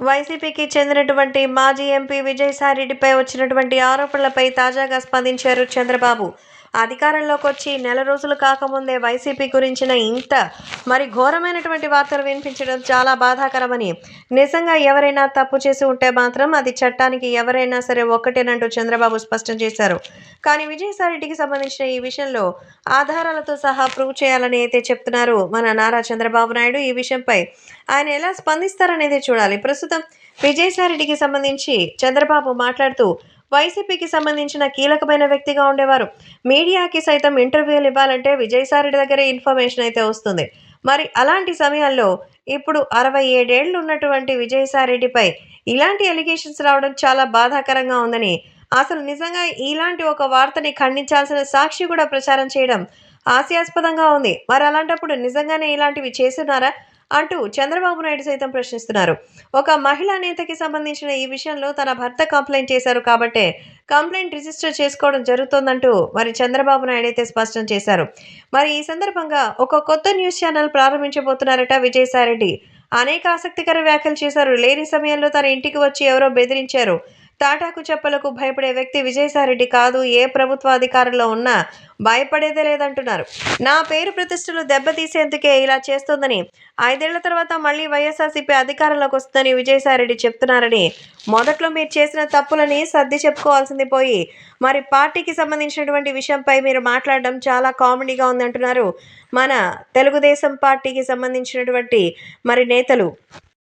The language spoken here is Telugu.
వైసీపీకి చెందినటువంటి మాజీ ఎంపీ విజయసాయిరెడ్డిపై వచ్చినటువంటి ఆరోపణలపై తాజాగా స్పందించారు చంద్రబాబు. అధికారంలోకి వచ్చి నెల రోజులు కాకముందే వైసీపీ గురించిన ఇంత ఘోరమైనటువంటి వార్తలు వినిపించడం చాలా బాధాకరమని, నిజంగా ఎవరైనా తప్పు చేసి ఉంటే మాత్రం అది చట్టానికి ఎవరైనా సరే ఒక్కటేనంటూ చంద్రబాబు స్పష్టం చేశారు. కానీ విజయసాయిరెడ్డికి సంబంధించిన ఈ విషయంలో ఆధారాలతో సహా ప్రూవ్ చేయాలని అయితే చెప్తున్నారు మన నారా చంద్రబాబు నాయుడు. ఈ విషయంపై ఆయన ఎలా స్పందిస్తారనేది చూడాలి. ప్రస్తుతం విజయసాయిరెడ్డికి సంబంధించి చంద్రబాబు మాట్లాడుతూ, వైసీపీకి సంబంధించిన కీలకమైన వ్యక్తిగా ఉండేవారు. మీడియాకి సైతం ఇంటర్వ్యూలు ఇవ్వాలంటే విజయసాయిరెడ్డి దగ్గరే ఇన్ఫర్మేషన్ అయితే వస్తుంది. మరి అలాంటి సమయాల్లో ఇప్పుడు 67 ఏళ్లు ఉన్నటువంటి విజయసాయిరెడ్డిపై ఇలాంటి ఎలిగేషన్స్ రావడం చాలా బాధాకరంగా ఉందని, అసలు నిజంగా ఇలాంటి ఒక వార్తని ఖండించాల్సిన సాక్షి కూడా ప్రచారం చేయడం హాస్యాస్పదంగా ఉంది. మరి అలాంటప్పుడు నిజంగానే ఇలాంటివి చేసున్నారా అంటూ చంద్రబాబు నాయుడు సైతం ప్రశ్నిస్తున్నారు. ఒక మహిళా నేతకి సంబంధించిన ఈ విషయంలో తన భర్త కంప్లైంట్ చేశారు కాబట్టే కంప్లైంట్ రిజిస్టర్ చేసుకోవడం జరుగుతోందంటూ మరి చంద్రబాబు నాయుడు అయితే స్పష్టం చేశారు. మరి ఈ సందర్భంగా ఒక కొత్త న్యూస్ ఛానల్ ప్రారంభించబోతున్నారట విజయసాయిరెడ్డి. అనేక ఆసక్తికర వ్యాఖ్యలు చేశారు. లేని సమయంలో తన ఇంటికి వచ్చి ఎవరో బెదిరించారు. తాటాకు చెప్పలకు భయపడే వ్యక్తి విజయసాయిరెడ్డి కాదు. ఏ ప్రభుత్వ అధికారంలో ఉన్నా భయపడేదే లేదంటున్నారు. నా పేరు ప్రతిష్టలు దెబ్బతీసేందుకే ఇలా చేస్తోందని, 5 ఏళ్ల తర్వాత మళ్ళీ వైఎస్ఆర్సీపీ అధికారంలోకి వస్తుందని విజయసాయిరెడ్డి చెప్తున్నారని, మొదట్లో మీరు చేసిన తప్పులని సర్ది చెప్పుకోవాల్సింది పోయి మరి పార్టీకి సంబంధించినటువంటి విషయంపై మీరు మాట్లాడడం చాలా కామెడీగా ఉందంటున్నారు మన తెలుగుదేశం పార్టీకి సంబంధించినటువంటి నేతలు.